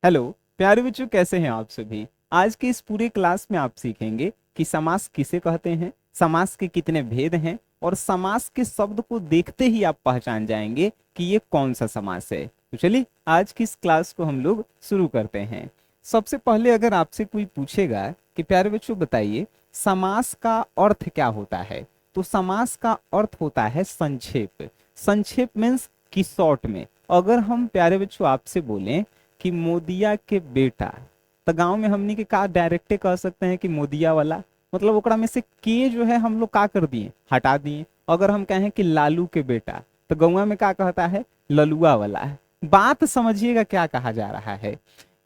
Hello प्यारे बच्चों, कैसे हैं आप सभी। आज के इस पूरे क्लास में आप सीखेंगे कि समास किसे कहते हैं, समास के कितने भेद हैं और समास के शब्द को देखते ही आप पहचान जाएंगे कि ये कौन सा समास है। तो चलिए आज की इस क्लास को हम लोग शुरू करते हैं। सबसे पहले अगर आपसे कोई पूछेगा कि प्यारे बच्चों बताइए समास का अर्थ क्या होता है, तो समास का अर्थ होता है संक्षेप। संक्षेप मीन्स कि शॉर्ट में अगर हम प्यारे बच्चों आपसे बोलें कि मोदिया के बेटा, तो गांव में हमनी के का डायरेक्टे कह सकते हैं कि मोदिया वाला, मतलब ओकरा में से के जो है हम लोग का कर दिए, हटा दिए। अगर हम कहें कि लालू के बेटा, तो गौवा में का कहता है, ललुआ वाला। बात समझिएगा क्या कहा जा रहा है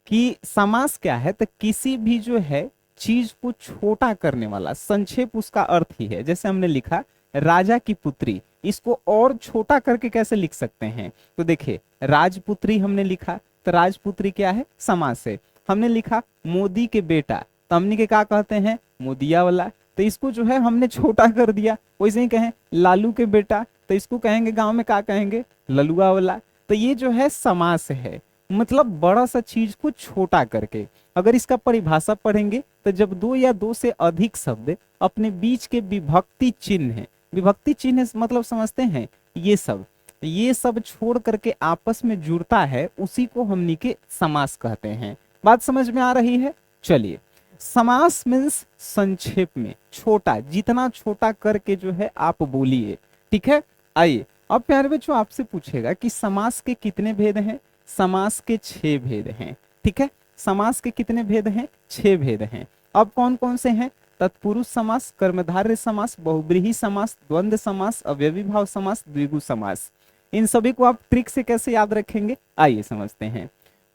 कि समास क्या है, तो किसी भी जो है चीज को छोटा करने वाला, संक्षेप उसका अर्थ ही है। जैसे हमने लिखा राजा की पुत्री, इसको और छोटा करके कैसे लिख सकते हैं, तो देखिए राजपुत्री हमने लिखा, तो राजपुत्री क्या है, समास है। हमने लिखा मोदी के बेटा, तो हमने के क्या कहते हैं, मोदिया वाला, तो इसको जो है हमने छोटा कर दिया। वैसे ही कहें लालू के बेटा, तो इसको कहेंगे गांव में क्या कहेंगे, ललुआ वाला। तो ये जो है समास है, मतलब बड़ा सा चीज को छोटा करके। अगर इसका परिभाषा पढ़ेंगे तो जब दो या दो से अधिक शब्द अपने बीच के विभक्ति चिन्ह है, विभक्ति चिन्ह मतलब समझते हैं, ये सब छोड़ करके आपस में जुड़ता है, उसी को हमनी के समास कहते हैं। बात समझ में आ रही है। चलिए, समास मीन्स संक्षेप में छोटा, जितना छोटा करके जो है आप बोलिए, ठीक है। आइए अब प्यारे बच्चों आपसे पूछेगा कि समास के कितने भेद हैं, समास के 6 भेद हैं, ठीक है। समास के कितने भेद हैं, 6 भेद हैं। अब कौन कौन से हैं, तत्पुरुष समास, कर्मधारय समास, बहुब्रीहि समास, द्वंद्व समास, अव्ययीभाव समास, द्विगु समास। इन सभी को आप ट्रिक से कैसे याद रखेंगे, आइए समझते हैं।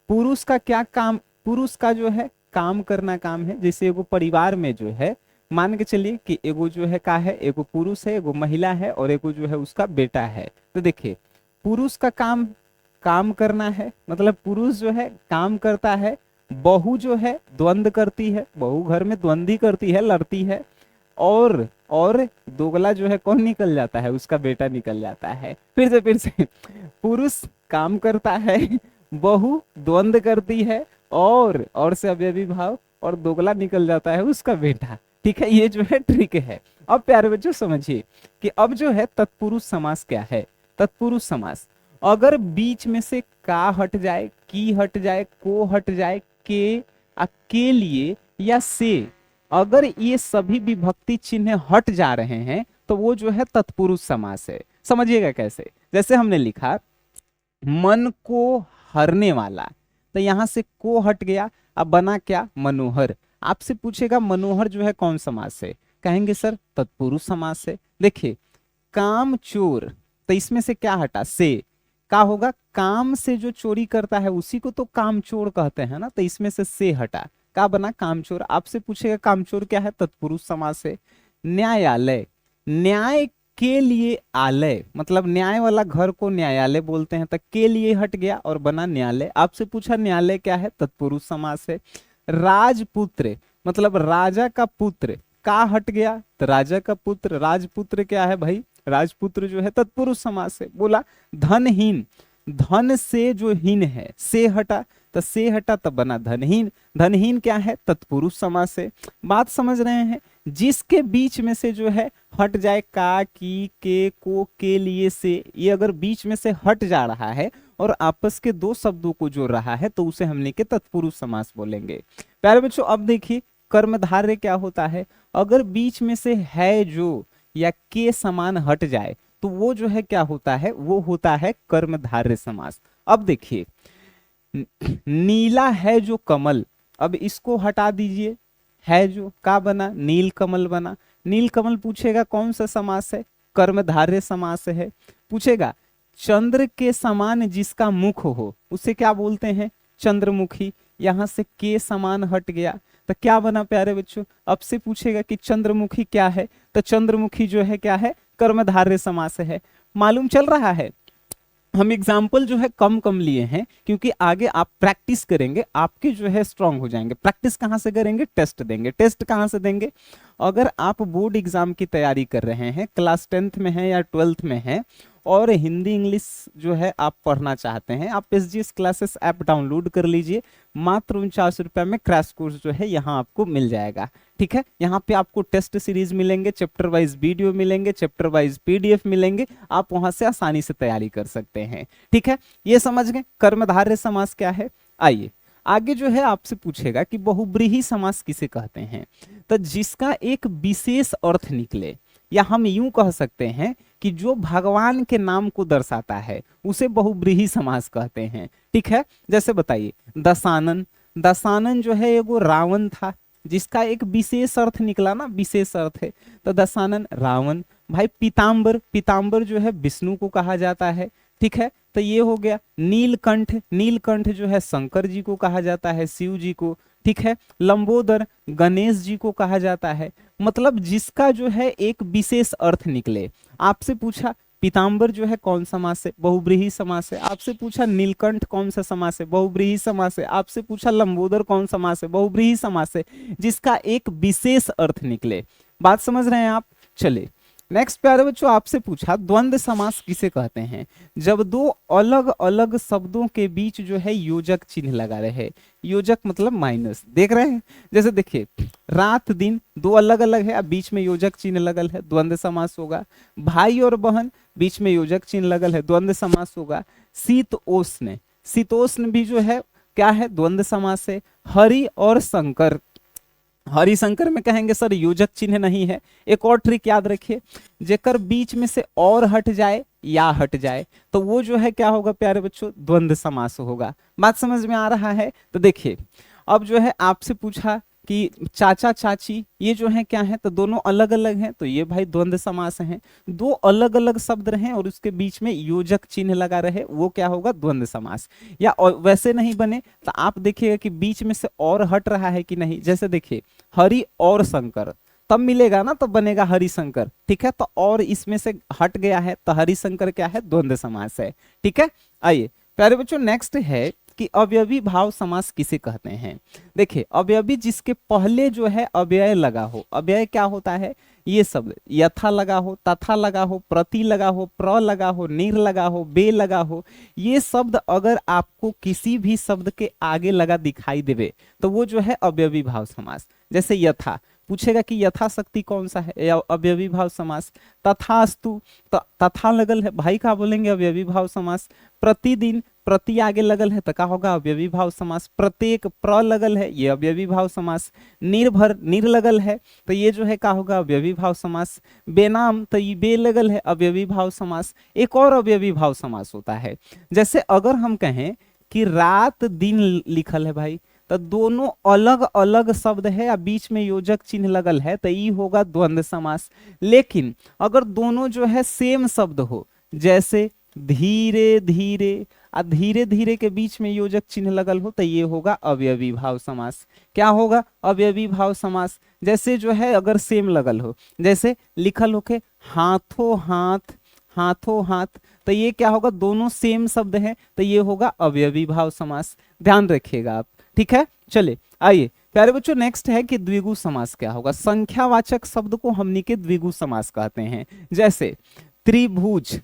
पुरुष का क्या काम, पुरुष का जो है काम करना काम है। जैसे एगो परिवार में जो है, मान के चलिए कि एगो जो है का है, एगो पुरुष है, एगो महिला है और एगो जो है उसका बेटा है। तो देखिए पुरुष का काम काम करना है, मतलब पुरुष जो है काम करता है। बहू जो है द्वंद्व करती है, बहू घर में द्वंद्वी करती है, लड़ती है। और दोगला जो है कौन निकल जाता है, उसका बेटा निकल जाता है। फिर से पुरुष काम करता है, बहू द्वंद्व करती है, और से अव्ययी भाव, और दोगला निकल जाता है उसका बेटा, ठीक है। ये जो है ट्रिक है। अब प्यारे बच्चों समझिए कि अब जो है तत्पुरुष समास क्या है। तत्पुरुष समास अगर बीच में से का हट जाए, की हट जाए, को हट जाए, के लिए या से, अगर ये सभी विभक्ति चिन्ह हट जा रहे हैं तो वो जो है तत्पुरुष समास है। समझिएगा कैसे, जैसे हमने लिखा मन को हरने वाला, तो यहां से को हट गया, अब बना क्या, मनोहर। आपसे पूछेगा मनोहर जो है कौन समास है, कहेंगे सर तत्पुरुष समास है। देखिए काम चोर, तो इसमें से क्या हटा, से, का होगा, काम से जो चोरी करता है उसी को तो काम चोर कहते हैं ना, तो इसमें से हटा, का बना कामचोर। आपसे पूछेगा कामचोर क्या है, तत्पुरुष समास है। न्यायालय, न्याय के लिए आलय, मतलब न्याय वाला घर को न्यायालय बोलते हैं, तो के लिए हट गया और बना न्यायालय। आपसे पूछा न्यायालय क्या है, तत्पुरुष समास है। राजपुत्र, मतलब राजा का पुत्र, का हट गया, तो राजा का पुत्र, राजपुत्र क्या है भाई, राजपुत्र जो है तत्पुरुष समास है। बोला धनहीन, धन से जो हीन है, से हटा, तो से हटा तब बना धनहीन। धनहीन क्या है, तत्पुरुष समास है। बात समझ रहे हैं, जिसके बीच में से जो है हट जाए, का, की, के, को, के लिए, से, ये अगर बीच में से हट जा रहा है और आपस के दो शब्दों को जोड़ रहा है तो उसे हमने के तत्पुरुष समास बोलेंगे। प्यारे बच्चों अब देखिए कर्मधारय क्या होता है, अगर बीच में से है जो या के समान हट जाए तो वो जो है क्या होता है, वो होता है कर्मधारय समास। अब देखिए नीला है जो कमल, अब इसको हटा दीजिए, है जो का बना, नील कमल बना। नील कमल पूछेगा कौन सा समास है, कर्मधारय समास है। पूछेगा चंद्र के समान जिसका मुख हो उसे क्या बोलते हैं, चंद्रमुखी। यहां से के समान हट गया तो क्या बना प्यारे बच्चों, अब से पूछेगा कि चंद्रमुखी क्या है, तो चंद्रमुखी जो है क्या है, कर्मधारय समास है। मालूम चल रहा है। हम एग्जाम्पल जो है कम कम लिए हैं क्योंकि आगे आप प्रैक्टिस करेंगे, आपके जो है स्ट्रांग हो जाएंगे। प्रैक्टिस कहां से करेंगे, टेस्ट देंगे। टेस्ट कहां से देंगे, अगर आप बोर्ड एग्जाम की तैयारी कर रहे हैं, क्लास 10th में हैं या 12th में हैं, और हिंदी इंग्लिश जो है आप पढ़ना चाहते हैं, आप एसजीएस क्लासेस ऐप डाउनलोड कर लीजिए। मात्र 49 रुपये में क्रैश कोर्स जो है यहाँ आपको मिल जाएगा। ठीक है, यहाँ पे आपको टेस्ट सीरीज मिलेंगे, चैप्टर वाइज वीडियो मिलेंगे, चैप्टर वाइज पीडीएफ मिलेंगे, आप वहां से आसानी से तैयारी कर सकते हैं। ठीक है, ये समझ गए कर्मधारय समास क्या है। आइए आगे जो है आपसे पूछेगा कि बहुब्रीहि समास किसे कहते हैं। तो जिसका एक विशेष अर्थ निकले, या हम यूं कह सकते हैं कि जो भगवान के नाम को दर्शाता है उसे बहुब्रीहि समास कहते हैं। ठीक है, जैसे बताइए दशानन, दशानन जो है एगो रावण था जिसका एक विशेष अर्थ निकला ना, विशेष अर्थ है, तो दशानन रावण। भाई पीताम्बर, पीताम्बर जो है विष्णु को कहा जाता है। ठीक है, तो ये हो गया। नीलकंठ, नीलकंठ जो है शंकर जी को कहा जाता है, शिव जी को। ठीक है, लंबोदर गणेश जी को कहा जाता है। मतलब जिसका जो है एक विशेष अर्थ निकले। आपसे पूछा पीताम्बर जो है कौन समास है, बहुब्रीहि समास है। आपसे पूछा नीलकंठ कौन सा समास है, बहुब्रीहि समास है। आपसे पूछा लंबोदर कौन समास है, बहुब्रीहि समास है। जिसका एक विशेष अर्थ निकले। बात समझ रहे हैं आप। चले नेक्स्ट प्यारे बच्चों, आपसे पूछा द्वंद्व समास किसे कहते हैं। जब दो अलग अलग शब्दों के बीच जो है योजक चिन्ह लगा रहे। योजक मतलब माइनस, देख रहे हैं। जैसे देखिए रात दिन दो अलग अलग है, अब बीच में योजक चिन्ह लगल है, द्वंद्व समास होगा। भाई और बहन बीच में योजक चिन्ह लगल है, द्वंद्व समास होगा। शीतोष्ण, शीतोष्ण भी जो है क्या है, द्वंद्व समास है। हरि और शंकर, हरिशंकर में कहेंगे सर योजक चिन्ह नहीं है। एक और ट्रिक याद रखिए, जेकर बीच में से और हट जाए या हट जाए तो वो जो है क्या होगा प्यारे बच्चों, द्वंद्व समास होगा। बात समझ में आ रहा है। तो देखिए अब जो है आपसे पूछा कि चाचा चाची ये जो है क्या है, तो दोनों अलग अलग हैं, तो ये भाई द्वंद्व समास हैं। दो अलग अलग शब्द रहे और उसके बीच में योजक चिन्ह लगा रहे, वो क्या होगा, द्वंद्व समास। या वैसे नहीं बने तो आप देखिएगा कि बीच में से और हट रहा है कि नहीं। जैसे देखिए हरि और शंकर, तब मिलेगा ना, तो बनेगा हरिशंकर। ठीक है, तो और इसमें से हट गया है तो हरिशंकर क्या है, द्वंद्व समास है। ठीक है, आइए प्यारे बच्चों नेक्स्ट है कि अवयवी भाव समास किसे कहते हैं। देखिए अवयवी जिसके पहले जो है अव्यय लगा हो। अव्यय क्या होता है, ये शब्द यथा लगा हो, तथा लगा हो, प्रति लगा हो, प्र लगा हो, निर लगा हो, बे लगा हो, ये शब्द अगर आपको किसी भी शब्द के आगे लगा दिखाई देवे तो वो जो है अवयवी भाव समास। जैसे यथा, पूछेगा कि यथाशक्ति कौन सा है, या अवयवी भाव समास। तथास्तु, तथा लगल है, भाई का बोलेंगे अवयवी भाव समास। प्रतिदिन, प्रति आगे लगल है तो क्या होगा, अवयवी भाव समास। प्रत्येक, प्र लगल है, ये अवयवी भाव समास। निर्भर, निर लगल है तो ये जो है क्या होगा, अवयवी भाव समास। बेनाम, तो ये बे लगल है, अवयवी भाव समास। एक और अवयवी भाव समास होता है, जैसे अगर हम कहें कि रात दिन लिखल है भाई, तो दोनों अलग अलग शब्द है या बीच में योजक चिन्ह लगल है तो ये होगा द्वंद्व समास। लेकिन अगर दोनों जो है सेम शब्द हो, जैसे धीरे धीरे, धीरे धीरे के बीच में योजक चिन्ह लगल हो तो ये होगा अवयवी भाव समास। क्या होगा, अवयवी भाव समास। जैसे जो है अगर सेम लगल हो, जैसे लिखल हो के हाथों हाथ, हाथों हाथ, तो ये क्या होगा, दोनों सेम शब्द हैं तो ये होगा अवयवी भाव समास। ध्यान रखिएगा आप। ठीक है, चले आइए प्यारे बच्चों नेक्स्ट है कि द्विगु समास क्या होगा। संख्यावाचक शब्द को हमनी के द्विगु समास कहते हैं। जैसे त्रिभुज,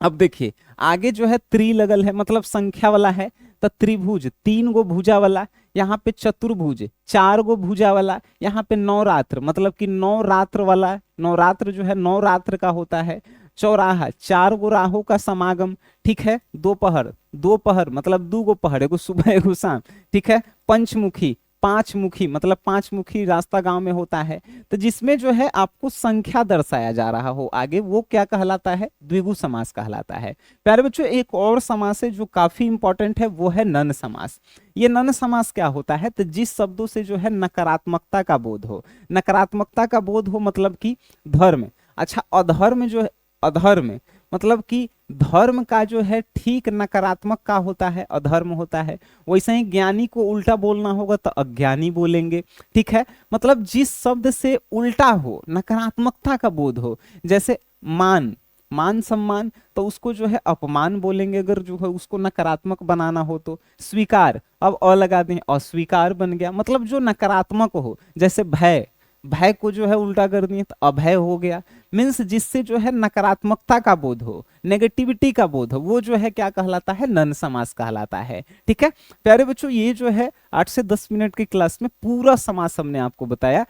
अब देखिए आगे जो है त्रि लगल है मतलब संख्या वाला है, तो त्रिभुज तीन गो भुजा वाला। यहाँ पे चतुर्भुज चार गो भुजा वाला। यहाँ पे नवरात्र मतलब कि नौ रात्र वाला, नवरात्र जो है नौ रात्र का होता है। चौराहा चार गो राहों का समागम। ठीक है, दोपहर, दोपहर मतलब दो गो पहर, एगो सुबह एगो शाम। ठीक है, पंचमुखी, पांच मुखी मतलब पांच मुखी रास्ता गांव में होता है। तो जिसमें जो है आपको संख्या दर्शाया जा रहा हो आगे, वो क्या कहलाता है, द्विगु समास कहलाता है। प्यारे बच्चों एक और समास है जो काफी इंपॉर्टेंट है, वो है नन समास। ये नन समास क्या होता है, तो जिस शब्दों से जो है नकारात्मकता का बोध हो। नकारात्मकता का बोध हो मतलब कि धर्म, अच्छा अधर्म जो है, अधर्म मतलब कि धर्म का जो है ठीक नकारात्मक का होता है, अधर्म होता है। वैसे ही ज्ञानी को उल्टा बोलना होगा तो अज्ञानी बोलेंगे। ठीक है, मतलब जिस शब्द से उल्टा हो, नकारात्मकता का बोध हो, जैसे मान, मान सम्मान, तो उसको जो है अपमान बोलेंगे अगर जो है उसको नकारात्मक बनाना हो तो। स्वीकार, अब अ लगा दें अस्वीकार बन गया, मतलब जो नकारात्मक हो। जैसे भय, भय को जो है उल्टा कर दिए तो अभय हो गया। मीन्स जिससे जो है नकारात्मकता का बोध हो, नेगेटिविटी का बोध हो, वो जो है क्या कहलाता है, नन समास कहलाता है। ठीक है प्यारे बच्चों, ये जो है 8 से 10 मिनट की क्लास में पूरा समास हमने आपको बताया।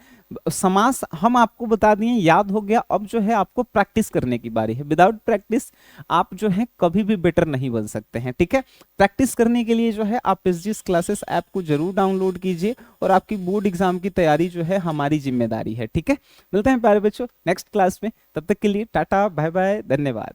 समास हम आपको बता दिए, याद हो गया। अब जो है आपको प्रैक्टिस करने की बारी है। विदाउट प्रैक्टिस आप जो है कभी भी बेटर नहीं बन सकते हैं। ठीक है, प्रैक्टिस करने के लिए जो है आप एसजीएस क्लासेस ऐप को जरूर डाउनलोड कीजिए और आपकी बोर्ड एग्जाम की तैयारी जो है हमारी जिम्मेदारी है। ठीक है, मिलते हैं प्यारे बच्चों नेक्स्ट क्लास में, तब तक के लिए टाटा बाय बाय, धन्यवाद।